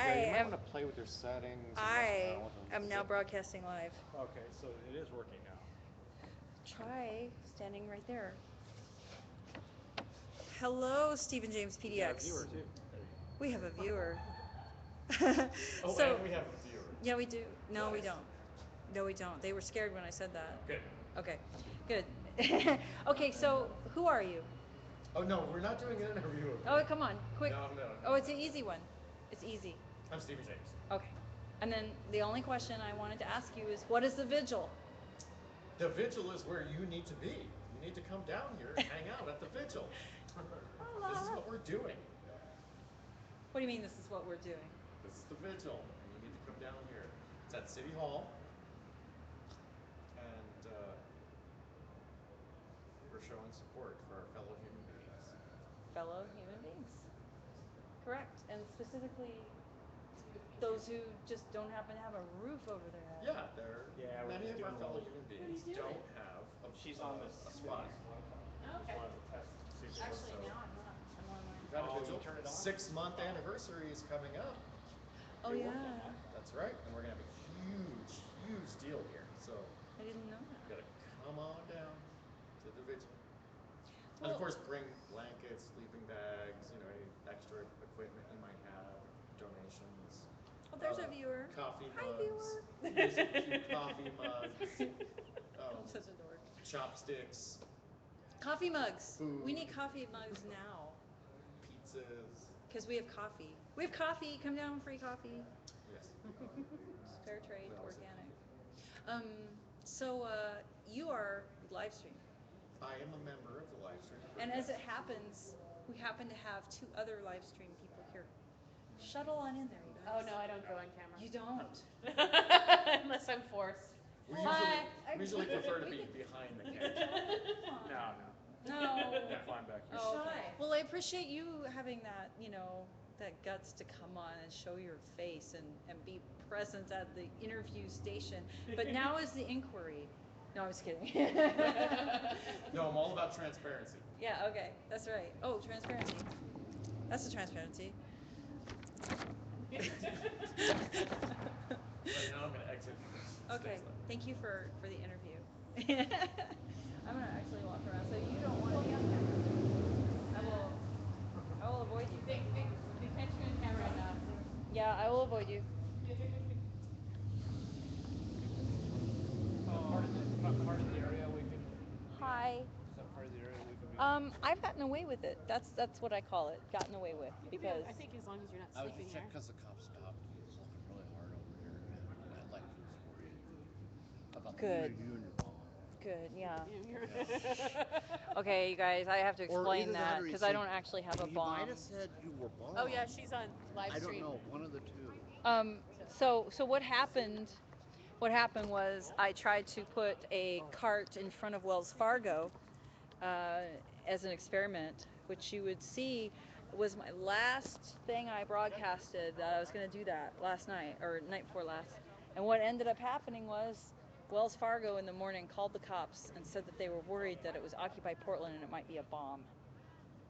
Yeah, you might am want to play with your settings and mess I around with them. am now broadcasting live. Okay, so it is working now. Try standing right there. Hello, Stephen James You got a PDX. viewer too. We have a viewer. Oh, So, and we have a viewer. yeah, we do. No, we Nice. don't. No, we don't. They were scared when I said that. Good. Okay, good. Okay, so who are you? Oh no, we're not doing an interview of Oh, me. come on, quick. No, no, Oh, no, it's no. an easy one. It's easy. I'm Stephen James. Okay. And then the only question I wanted to ask you is, what is the vigil? The vigil is where you need to be. You need to come down here and hang out at the vigil. This is what we're doing. What do you mean this is what we're doing? This is the vigil, and you need to come down here. It's at City Hall, and we're showing support for our fellow human beings. Fellow human beings. Correct. And specifically those who just don't happen to have a roof over their head. Yeah, there. Yeah, we're Many just of our doing fellow one. human What are you beings doing? don't have She's on this a spot. Just Okay. wanted to test to see if it works. Actually, now I'm not. I'm online. You've had a Oh, you vigil. turn it on? 6-month anniversary is coming up. Oh, It yeah. worked on that. That's right, and we're gonna have a huge, huge deal here. So I didn't know you that. gotta come on down to the vigil. And Well, of course, bring blankets, sleeping bags, any extra equipment you might have, donations. oh, there's a viewer. Coffee Hi, mugs. viewer. Here's some cute coffee mugs. I'm such a dork. Chopsticks, Coffee mugs. Food. We need coffee mugs now pizzas. because we have coffee. We have coffee. Come down, free coffee. Yes. Fair trade, We always have organic. Um, so you are live stream. I am a member of the live stream. And as it happens, we happen to have two other live stream people here. Shuttle on in there, you Oh guys. no, I don't go on camera. You don't. Unless I'm forced. We Hi. usually prefer to be behind the camera. No, No. yeah, climb back here. Oh, Shy. okay. Well, I appreciate you having that, that guts to come on and show your face and be present at the interview station. But now is the inquiry. No, I was kidding. No, I'm all about transparency. Yeah, okay. That's right. Oh, transparency. That's the transparency. Right now, I'm gonna exit. Okay. stage left. Thank you for the interview. I'm gonna actually walk around, so you don't want to be on camera. I will avoid you. They catch you on camera enough. Yeah, I will avoid you. Not part of the area we can. Hi. Is that part of the area we can be? I've gotten away with it. That's what I call it. Gotten away with because I think as long as you're not I was sleeping just there. checking because the cop stopped. He was looking really hard over here. I'd like to just worry about Good. you and your mom. good. Yeah. Yeah. Okay, you guys, I have to Or explain either that that or he'd because I say- don't actually have a He bomb. might have said you were bombed. Oh yeah, she's on live I don't stream. know. One of the two. So what happened? What happened was I tried to put a cart in front of Wells Fargo as an experiment, which you would see was my last thing I broadcasted. That I was going to do that last night or night before last. And what ended up happening was Wells Fargo in the morning called the cops and said that they were worried that it was Occupy Portland and it might be a bomb.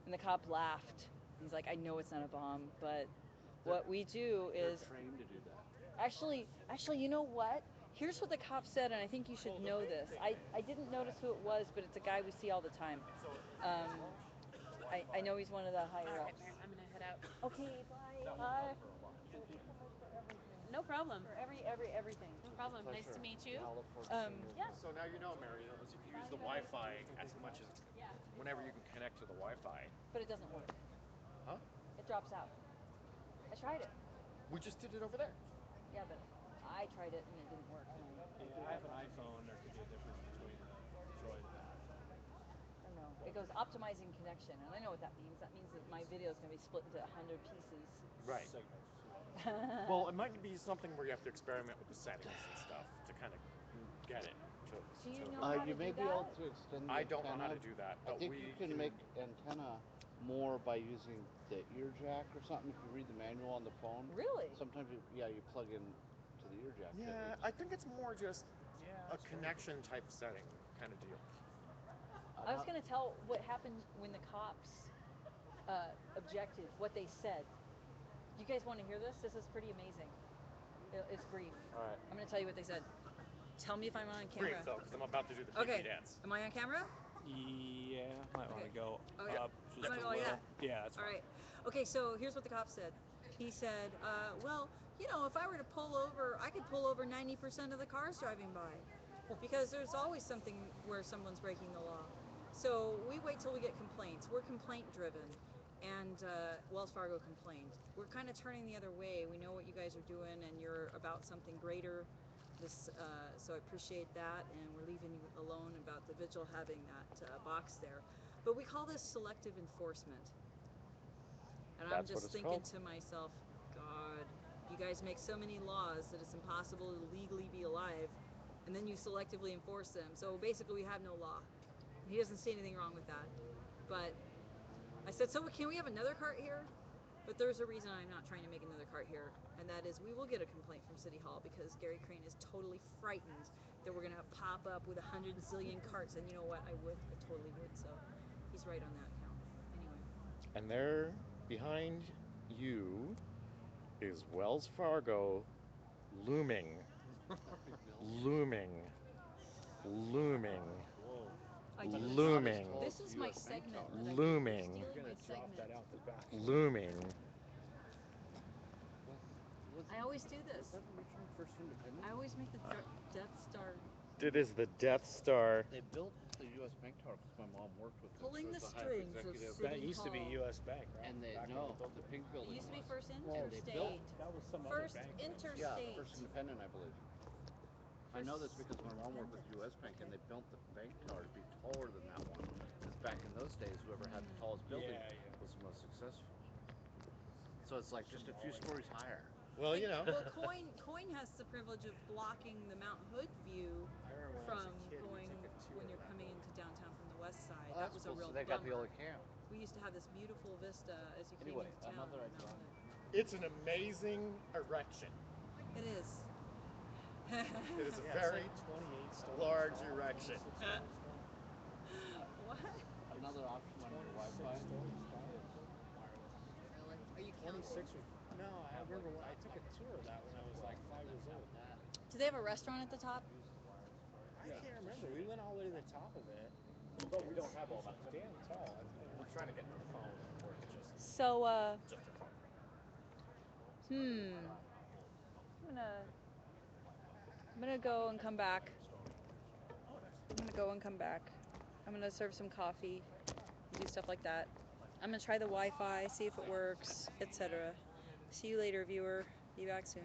And the cop laughed. He's like, I know it's not a bomb, but what we do is They're trained to do that. actually, you know what? Here's what the cop said, and I think you should know this. I didn't notice who it was, but it's a guy we see all the time. I know he's one of the higher All right, ups. Mary, I'm gonna head out. Okay, bye. Bye. Thank you so much for everything. No problem. For everything. No problem. Nice to meet you. Yeah. So now you know, Mary. If you use the Wi-Fi as much as whenever you can connect to the Wi-Fi. But it doesn't work. Huh? It drops out. I tried it. We just did it over there. Yeah, but I tried it and it didn't work. Yeah, I have an iPhone. There could be a difference between Android and that. I don't know. It goes optimizing connection, and I know what that means. That means that my video is going to be split into 100 pieces. Right. Signals. Well, it might be something where you have to experiment with the settings and stuff to kind of get it. Do you to- know how to You do may be that? able to extend the I don't know antenna. how to do that, I but think we you can make antenna more by using the ear jack or something. If you read the manual on the phone, Really? sometimes you plug in to the ear jack. Yeah, I think it's more just Yeah. a connection type setting kind of deal. I was going to tell what happened when the cops objected, what they said. You guys want to hear this? This is pretty amazing. It's brief. All right. I'm going to tell you what they said. Tell me if I'm on camera. Brief though, because I'm about to do the Okay. pee dance. Am I on camera? Yeah, might want Okay. to go Okay. up just I'm a gonna go like little. that. Yeah, that's All fine. right. Okay, so here's what the cop said. He said, well, you know, if I were to pull over, I could pull over 90% of the cars driving by because there's always something where someone's breaking the law. So we wait till we get complaints. We're complaint driven. And Wells Fargo complained. We're kind of turning the other way. We know what you guys are doing and you're about something greater. So I appreciate that, and we're leaving you alone about the vigil having that box there. But we call this selective enforcement. And I'm That's what just it's thinking called. to myself, God, you guys make so many laws that it's impossible to legally be alive, and then you selectively enforce them. So basically, we have no law. He doesn't see anything wrong with that. But I said, so can we have another cart here? But there's a reason I'm not trying to make another cart here, and that is we will get a complaint from City Hall because Gary Crane is totally frightened that we're going to pop up with 100 zillion carts. And you know what? I totally would. So he's right on that count. Anyway. And there, behind you, is Wells Fargo looming, looming, looming, Whoa. I do looming, This is my US Bank segment. Tower. That I Looming. You're You're stealing gonna my drop segment. that out the back. looming. I always do this. Was that originally First Independent? I always make the Death Star. It is the Death Star. They built the U.S. Bank Tower because my mom worked with them. Pulling She was the the highest strings of executive. City That used to be Hall. U.S. Bank, right? And they Back when no, built the it. pink It building used to be was. First And they Interstate. built. That was some First other bank. Interstate. Yeah, First Independent, I believe. I know this because my mom worked with U.S. Bank, and they built the bank tower to be taller than that one. Because back in those days, whoever had the tallest building Yeah. was the most successful. So it's like just a few stories higher. Well, you know. Well, Coin has the privilege of blocking the Mount Hood view I remember when I from was a kid, we going took a tour when of you're that coming building. into downtown from the west side. Oh, That that's was a cool. real So they got the bummer. old camp. We used to have this beautiful vista as you came Anyway, into town. another on Mount idea. Hood. It's an amazing erection. It is. It is a Yeah, very it's like 28 stories large tall, erection. 26 stories tall. What? Another option on your 26 Wi-Fi. stories tall. Wireless. Really? Are you 26 or no, I remember when I took a tour of that when I was like 5 years old. Do they have a restaurant at the top? I can't remember. We went all the way to the top of it. But we don't have all that. Damn tall. We're trying to get the phone where it's So, just a phone. I'm gonna go and come back. I'm gonna serve some coffee, do stuff like that. I'm gonna try the Wi-Fi, see if it works, etc. See you later, viewer. Be back soon.